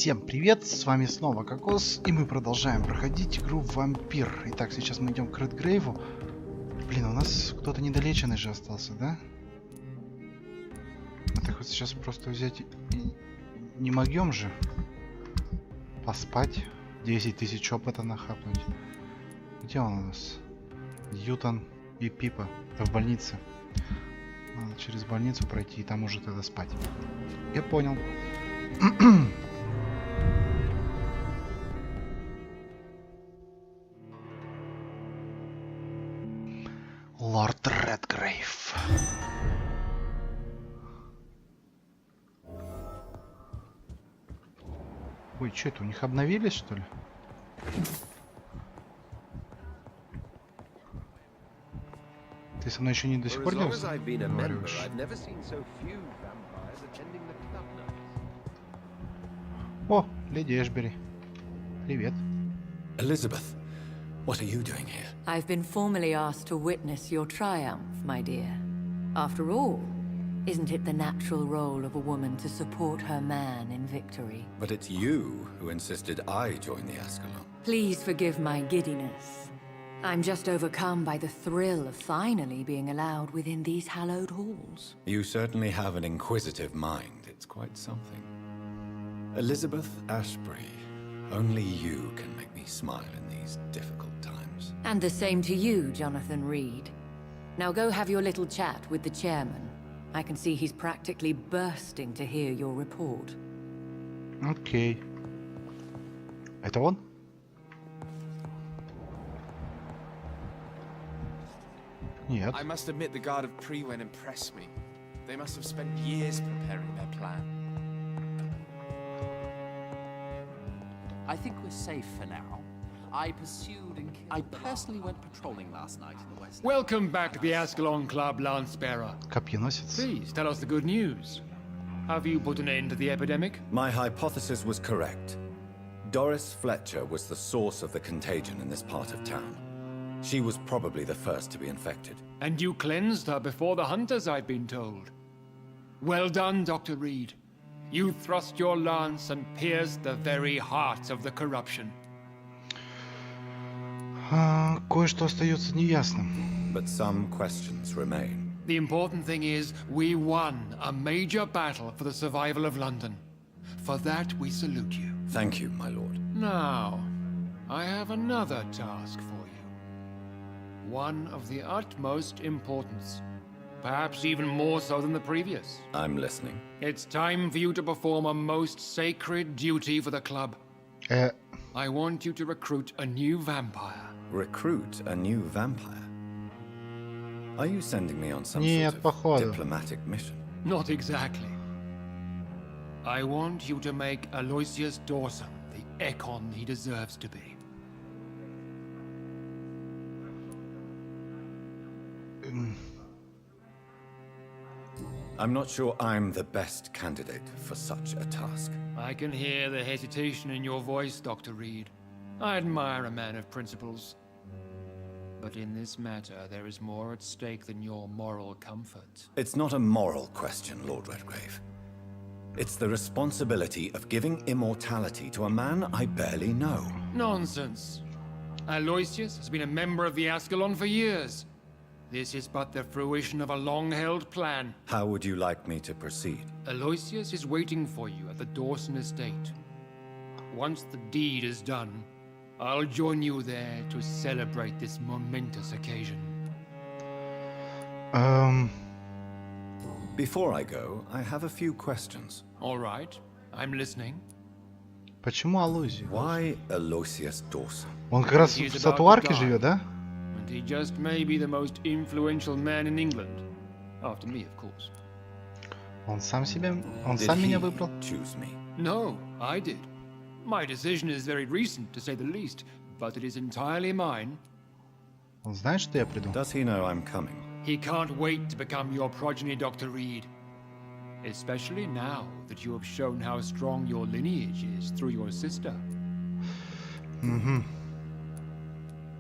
Всем привет, с вами снова Кокос, и мы продолжаем проходить игру Vampyr. Итак, сейчас мы идем к Редгрейву. Блин, у нас кто-то недолеченный же остался, да? Так вот сейчас просто взять и... Не могем же поспать, 10 тысяч опыта нахапнуть. Где он у нас? Ютан и Пипа в больнице. Надо через больницу пройти и там уже тогда спать. Я понял. Лорд Редгрейв. Ой, что это, у них обновились, что ли? Ты со мной еще не до сих пор не разговариваешь? О, леди Эшбери. Привет. Elizabeth, what are you doing here? I've been formally asked to witness your triumph, my dear. After all, isn't it the natural role of a woman to support her man in victory? But it's you who insisted I join the Ascalon. Please forgive my giddiness. I'm just overcome by the thrill of finally being allowed within these hallowed halls. You certainly have an inquisitive mind. It's quite something. Elizabeth Ashbury, only you can make me smile in these difficult times. And the same to you, Jonathan Rid. Now go have your little chat with the chairman. I can see he's practically bursting to hear your report. Окей. Это он? Нет. I must admit the Guard of Prewen impressed me. They must have spent years preparing their plan. I think we're safe for now. I personally went patrolling last night in the West. Welcome back to the Ascalon Club, Lance-Bearer. Копьеносец. Please, tell us the good news. Have you put an end to the epidemic? My hypothesis was correct. Doris Fletcher was the source of the contagion in this part of town. She was probably the first to be infected. And you cleansed her before the hunters, I've been told. Well done, Dr. Reed. You thrust your lance and pierced the very heart of the corruption. Кое-что остается неясным. But some questions remain. The important thing is, we won a major battle for the survival of London. For that, we salute you. Thank you, my lord. Now, I have another task for you. One of the utmost importance. Perhaps even more so than the previous. I'm listening. It's time for you to perform a most sacred duty for the club. I want you to recruit a new vampire. Recruit a new vampire? Are you sending me on some Нет, sort of походу. diplomatic mission? Not exactly. I want you to make Alloysius Douson the Ekon he deserves to be. I'm not sure I'm the best candidate for such a task. I can hear the hesitation in your voice, Dr. Reed. I admire a man of principles. But in this matter, there is more at stake than your moral comfort. It's not a moral question, Lord Redgrave. It's the responsibility of giving immortality to a man I barely know. Nonsense. Aloysius has been a member of the Ascalon for years. This is but the fruition of a long-held plan. How would you like me to proceed? Aloysius is waiting for you at the Douson estate. Once the deed is done, I'll join you there to celebrate this momentous occasion. Before I go, I have a few questions. All right, I'm listening. Почему Алоизий? Why Aloysius Douson? Он как раз в Сатуарке живет, да? And he just may be the most influential man in England. After me, of course. Он сам Did меня he выбрал? choose me? No, I did. My decision is very recent, to say the least, but it is entirely mine. Он знает, что я приду? Does he know I'm coming? He can't wait to become your progeny, Dr. Reed. Especially now that you have shown how strong your lineage is through your sister. Угу.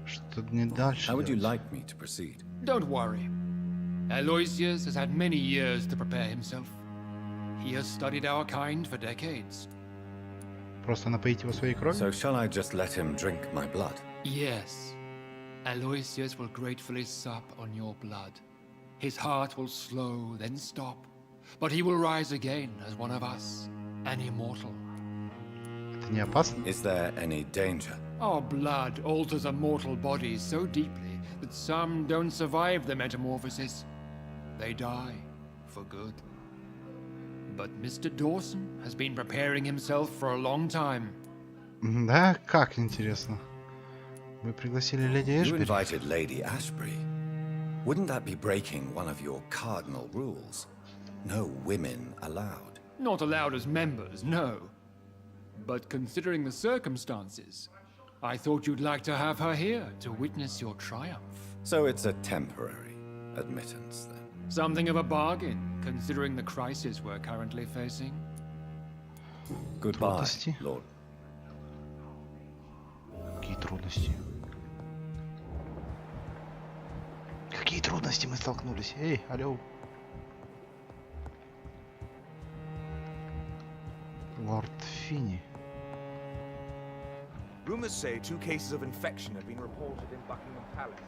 Что мне дальше How would you делать? like me to proceed? Don't worry. Aloysius has had many years to prepare himself. He has studied our kind for decades. Просто напоить его своей кровью? So shall I just let him drink my blood? Yes. Aloysius will gratefully sup on your blood. His heart will slow, then stop. But he will rise again as one of us, an immortal. Это не опасно? Is there any danger? Our blood alters a mortal body so deeply that some don't survive the metamorphosis. They die for good. But Mr. Dawson has been preparing himself for a long time. Да, как интересно. Вы пригласили леди You Эшбери? invited Lady Ashbury. Wouldn't that be breaking one of your cardinal rules? No women allowed. Not allowed as members, no. But considering the circumstances, I thought you'd like to have her here to witness your triumph. So it's a temporary admittance then. Something of a bargain, considering the crisis we're currently facing. Goodbye, Трудности? Lord. Какие трудности? Какие трудности мы столкнулись? Эй, алло. Лорд Финни. Rumors say 2 cases of infection have been reported in Buckingham Palace.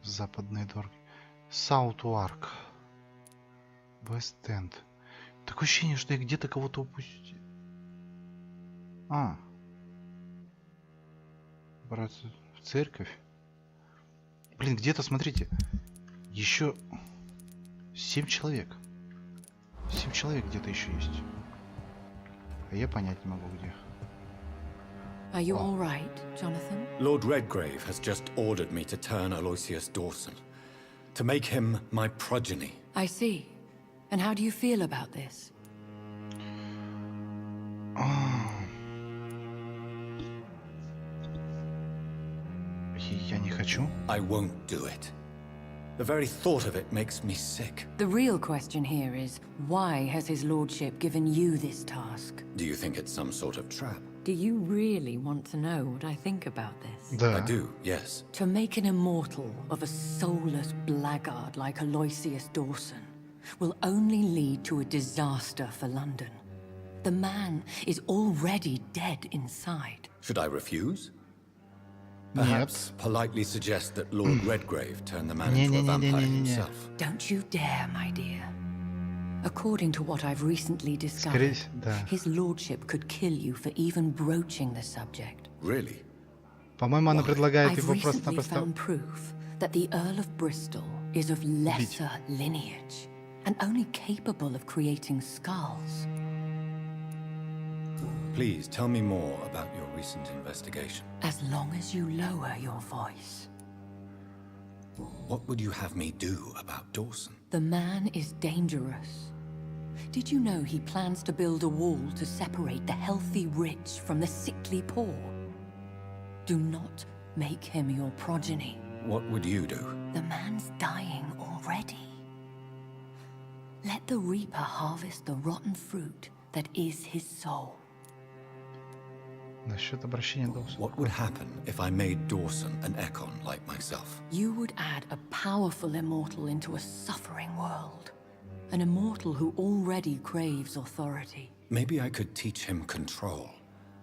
Западные дороги. Саутуарк. Вест-Энд. Такое ощущение, что я где-то кого-то упустил. А. Брат, в церковь. Блин, где-то, смотрите. Еще 7 человек. 7 человек где-то еще есть. А я понять не могу, где. Are you all right, Jonathan? Lord Redgrave has just ordered me to turn Aloysius Doусон, to make him my progeny. I see. And how do you feel about this? Я не хочу. I won't do it. The very thought of it makes me sick. The real question here is, why has his lordship given you this task? Do you think it's some sort of trap? Do you really want to know what I think about this? Да. I do, yes. To make an immortal of a soulless blackguard like Aloysius Doусон will only lead to a disaster for London. The man is already dead inside. Should I refuse? Perhaps politely suggest that Lord Redgrave turn the man into a vampire himself. Don't you dare, my dear. According to what I've recently discovered, да. his lordship could kill you for even broaching the subject. Really? По-моему, она предлагает I've его recently просто-напросто... found proof that the Earl of Bristol is of lesser lineage and only capable of creating skulls. Please tell me more about your recent investigation. As long as you lower your voice. What would you have me do about Doусон? The man is dangerous. Did you know he plans to build a wall to separate the healthy rich from the sickly poor? Do not make him your progeny. What would you do? The man's dying already. Let the reaper harvest the rotten fruit that is his soul. Насчет обращения Доусона. What would happen if I made Doуson an Ekon like myself? You would add a powerful immortal into a suffering world. An immortal who already craves authority. Maybe I could teach him control,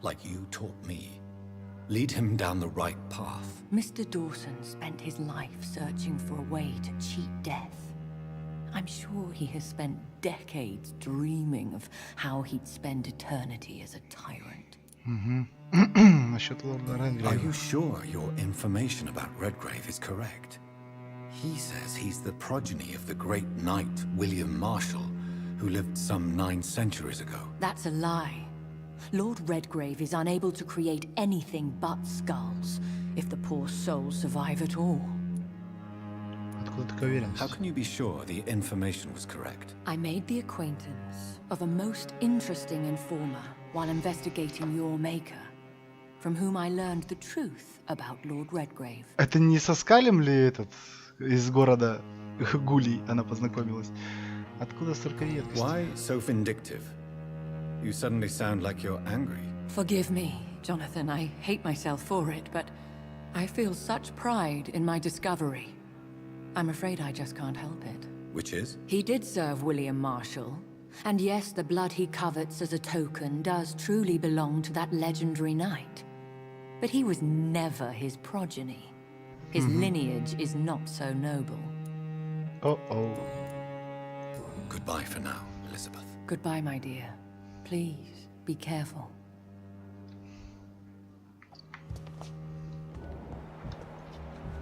like you taught me. Lead him down the right path. Mr. Dawson spent his life searching for a way to cheat death. I'm sure he has spent decades dreaming of how he'd spend eternity as a tyrant. Насчет лорда Are Редгрейва. you sure your information about Redgrave is correct? He says he's the progeny of the great knight William Marshall, who lived some 9 centuries ago. That's a lie. Lord Redgrave is unable to create anything but skulls, if the poor souls survive at all. Откуда такая уверенность? How can you be sure the information was correct? I made the acquaintance of a most interesting informer while investigating your maker, from whom I learned the truth about Lord Redgrave. Это не со Скалем ли этот, из города Гулей она познакомилась. Откуда столько редкостей? Why so vindictive? You suddenly sound like you're angry. Forgive me, Jonathan. I hate myself for it, but I feel such pride in my discovery. I'm afraid I just can't help it. Which is? He did serve William Marshall. And yes, the blood he covets as a token does truly belong to that legendary knight. But he was never his progeny. His lineage is not so noble. О-о. Goodbye for now, Elizabeth. Goodbye, my dear. Please, be careful.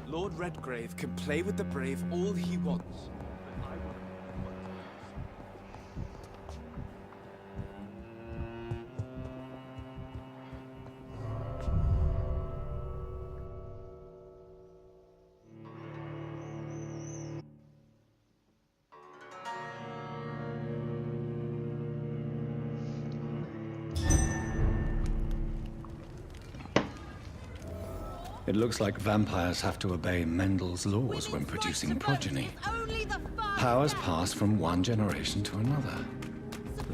Lord Redgrave can play with the brave all he wants. It looks like vampires have to obey Mendel's laws when producing progeny. Powers pass from one generation to another.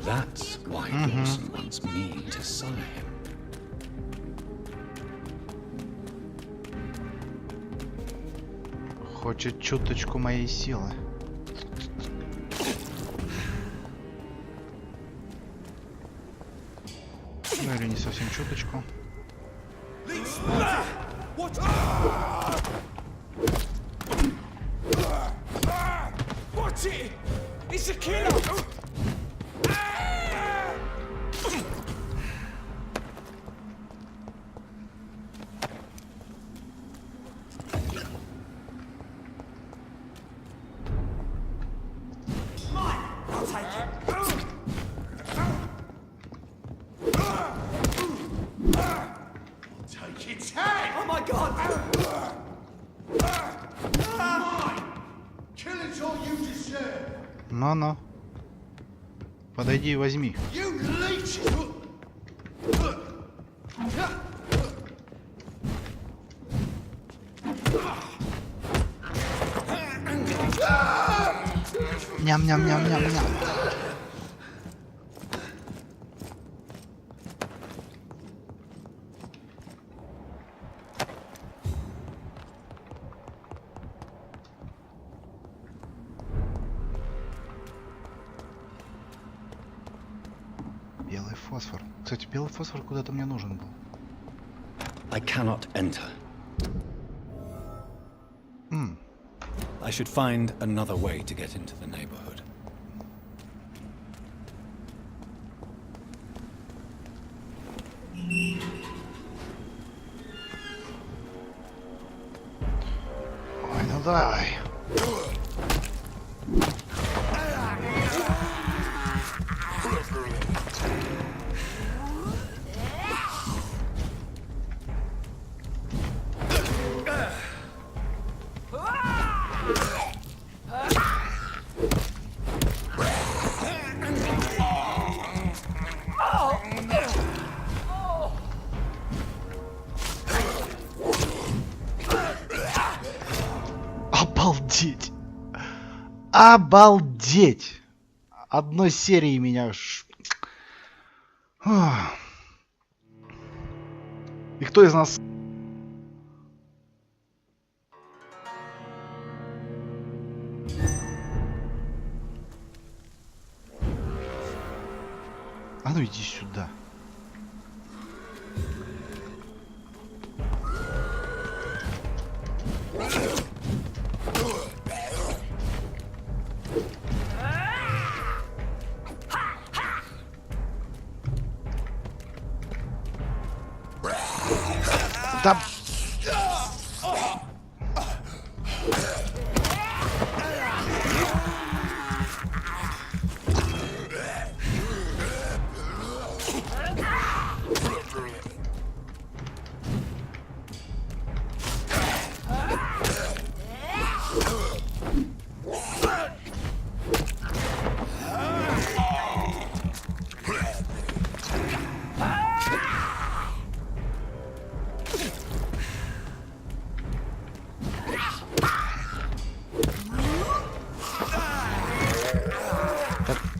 That's why Dawson wants me to sire him. Хочет чуточку моей силы. Ну или не совсем чуточку. Watch it! It's a killer! Но-но. Подойди и возьми. Ням-ням-ням-ням-ням. Белый фосфор. Кстати, белый фосфор куда-то мне нужен был. I cannot enter. I should find another way to get into the neighborhood. Ой, ну давай. Обалдеть! Обалдеть! Одной серии меня... И кто из нас... А ну иди сюда. Да...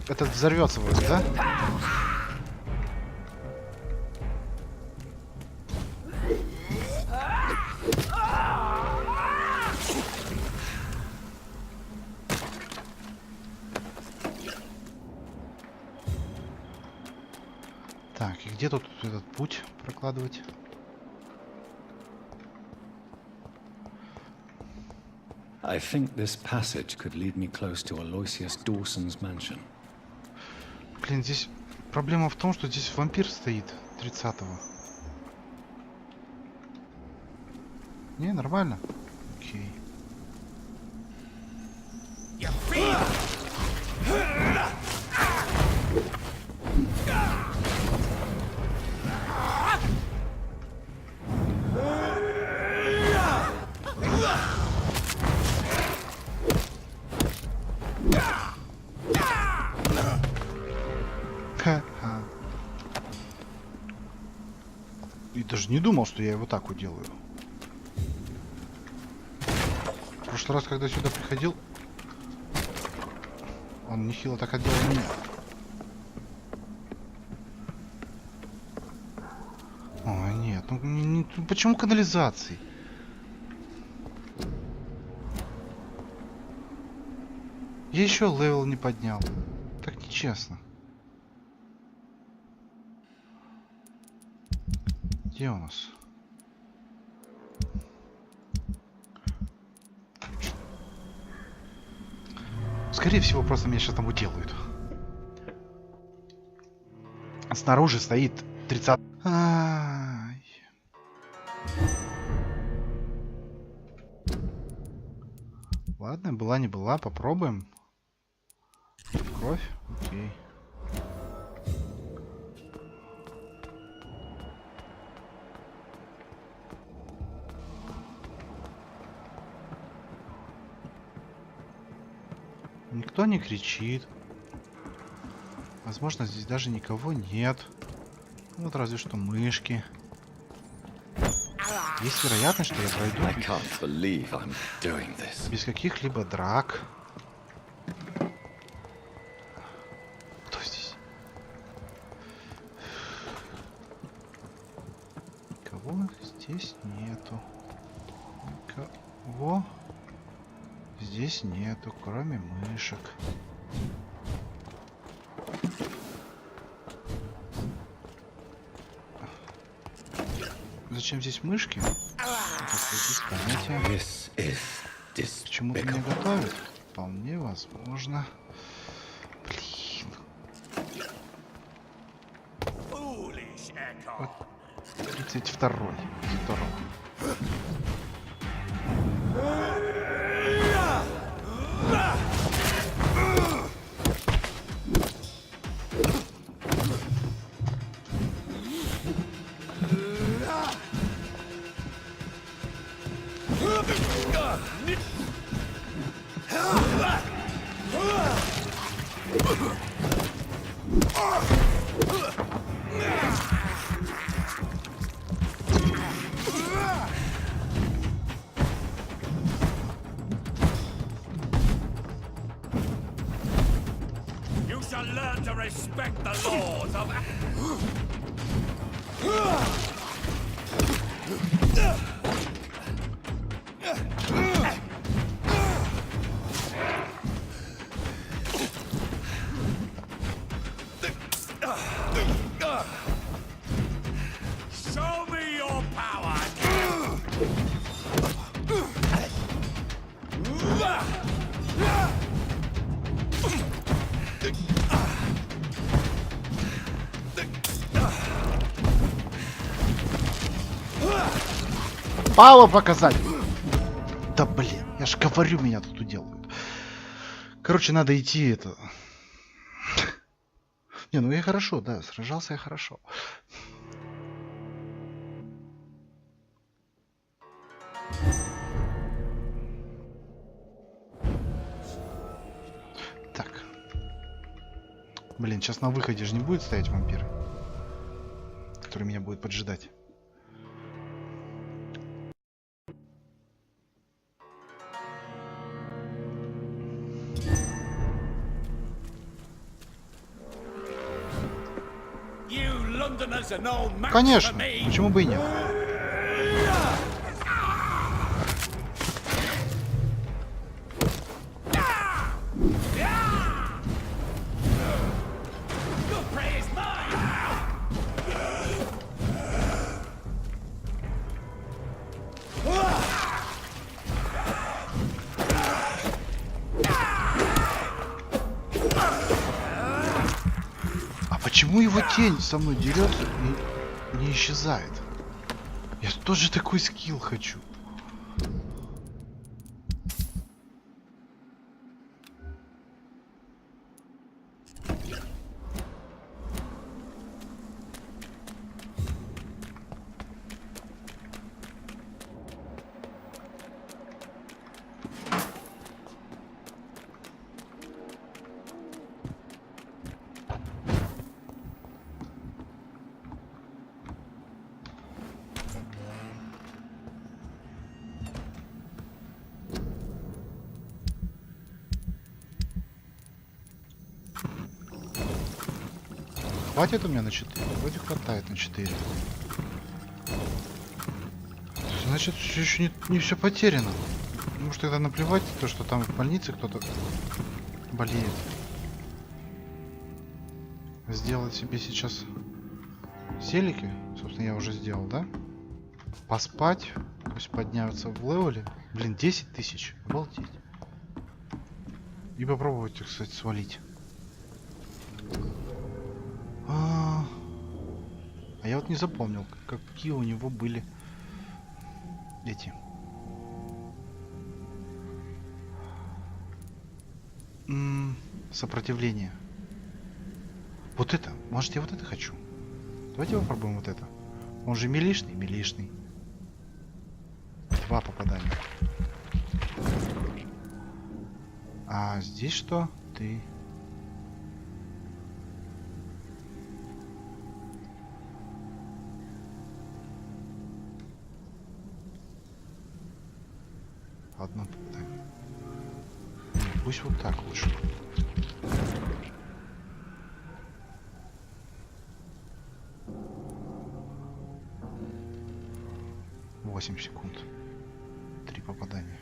Этот взорвется вроде, да? Так, и где тут этот путь прокладывать? I think this passage could lead me close to Alоизия Доусон's mansion. Блин, здесь проблема в том, что здесь вампир стоит 30-го. Не, нормально. Окей. Ха-ха. И даже не думал, что я его так уделаю. В прошлый раз, когда сюда приходил, он нехило так отделал меня. Ой, нет, ну почему канализации? Я еще левел не поднял. Так нечестно. Где у нас? Скорее всего, просто меня сейчас там уделают. Снаружи стоит 30... Ай. Ладно, была не была, попробуем. Кровь? Окей. Никто не кричит. Возможно, здесь даже никого нет. Вот разве что мышки. Есть вероятность, что я пройду без каких-либо драк. Кто здесь? Никого здесь нету. Никого здесь нету, кроме мышек. Зачем здесь мышки? Почему-то не готовят? Вполне возможно. Блин. Вот 32-й. Здорово. Пало показать! Да блин, я ж говорю, меня тут уделают. Короче, надо идти это... Не, ну я хорошо, да, сражался я хорошо. Так. Блин, сейчас на выходе же не будет стоять вампир, который меня будет поджидать. Конечно, почему бы и нет? Почему его тень со мной дерется и не исчезает? Я тоже такой скилл хочу. Хватит у меня на 4? Вроде хватает на 4. Значит, еще не все потеряно. Может, тогда наплевать то, что там в больнице кто-то болеет. Сделать себе сейчас селики. Собственно, я уже сделал, да? Поспать. Пусть подняются в левеле. Блин, 10 тысяч. Обалдеть. И попробовать, кстати, свалить. А я вот не запомнил, какие у него были эти сопротивления. Вот это, может, я вот это хочу. Давайте попробуем вот это. Он же милишный, милишный. 2 попадания. А здесь что? Ты... Одно попадание. Нет, пусть вот так лучше. Восемь секунд. 3 попадания.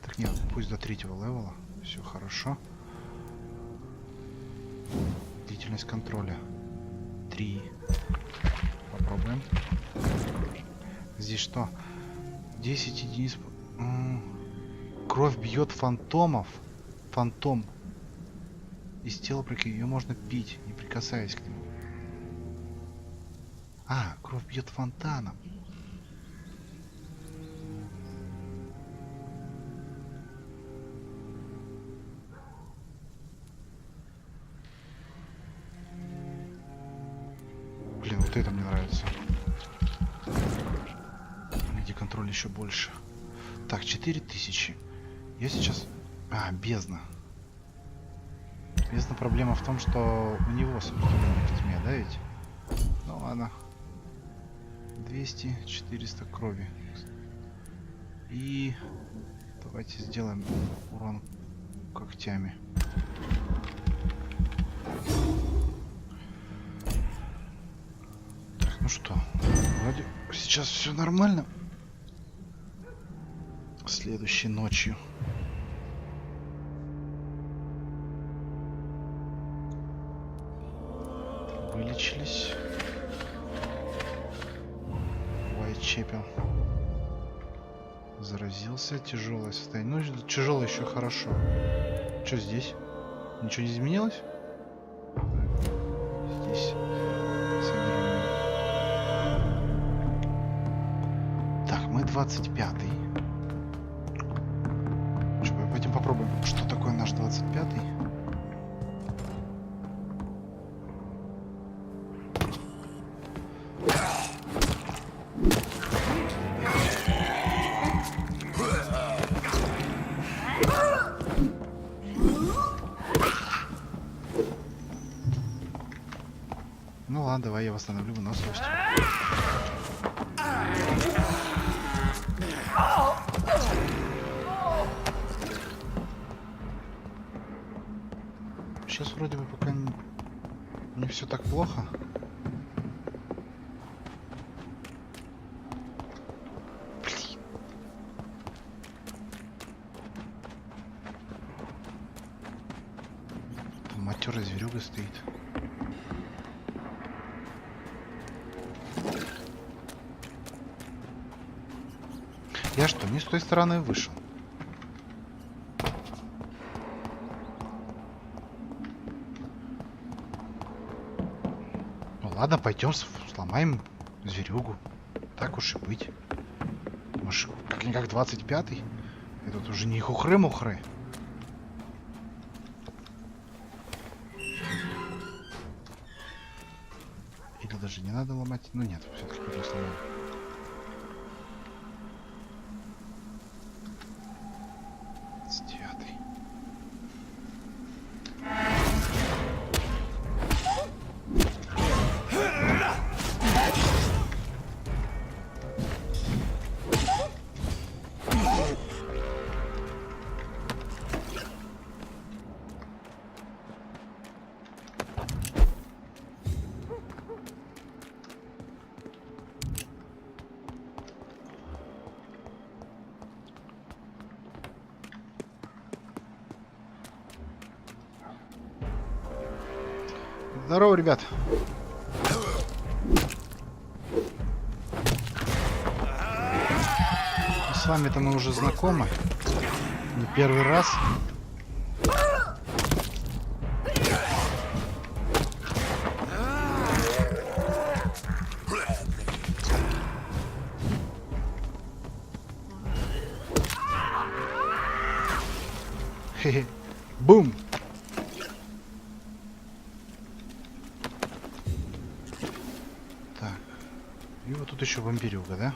Так нет, пусть до 3-го левела. Все хорошо. Длительность контроля 3. Попробуем. Здесь что? 10 единиц. Кровь бьет фантомов. Фантом. Из тела ее можно пить, не прикасаясь к нему. А, кровь бьет фонтаном. Блин, вот это мне нравится. Где контроль еще больше. Так, 4000. Я сейчас... А, бездна. Бездна, проблема в том, что у него сопротивление к тьме, да ведь? Ну ладно. 200-400 крови. И... Давайте сделаем урон когтями. Так, ну что? Вроде сейчас все нормально. Следующей ночью. Вылечились. Whitechapel. Заразился. Тяжелое состояние. Ну, тяжелое еще хорошо. Что здесь? Ничего не изменилось? Здесь. Так, мы 25-й. Пойдем попробуем, что такое наш 25-й. Ну ладно, давай я восстановлю выносливость. Сейчас вроде бы пока не все так плохо. матерая зверюга стоит. Я что, не с той стороны вышел? Ну ладно, пойдем сломаем зверюгу. Так уж и быть. Может, как-никак 25-й? Этот уже не хухры-мухры. Или даже не надо ломать? Ну нет, все-таки не сломаем. Здорово, ребят. С вами-то мы уже знакомы. Не первый раз. Хе-хе. Бум! И вот тут еще вампирюга, да?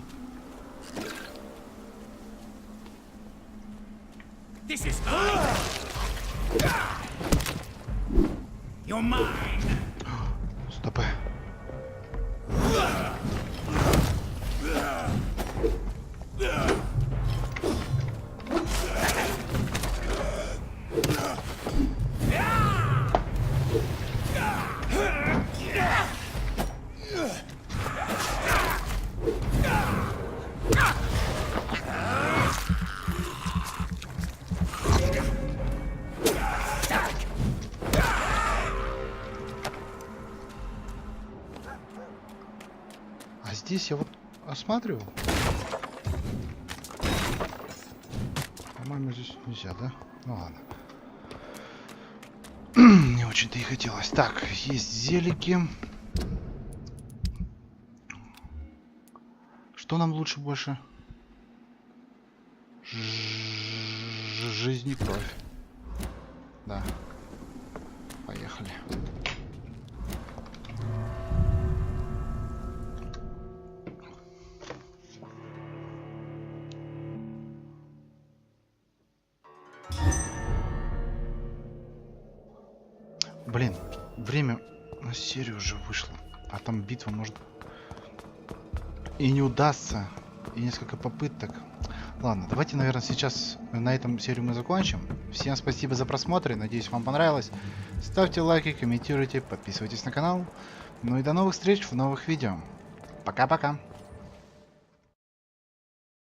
Стопы. Здесь я вот осматривал. По-моему, здесь нельзя, да? Ну ладно. Не очень-то и хотелось. Так, есть зелики. Что нам лучше больше? Жизнь и кровь. Да. Поехали. Блин, время на серию уже вышло. А там битва может и не удастся. И несколько попыток. Ладно, давайте, наверное, сейчас на этом серию мы закончим. Всем спасибо за просмотр. Надеюсь, вам понравилось. Ставьте лайки, комментируйте, подписывайтесь на канал. Ну и до новых встреч в новых видео. Пока-пока.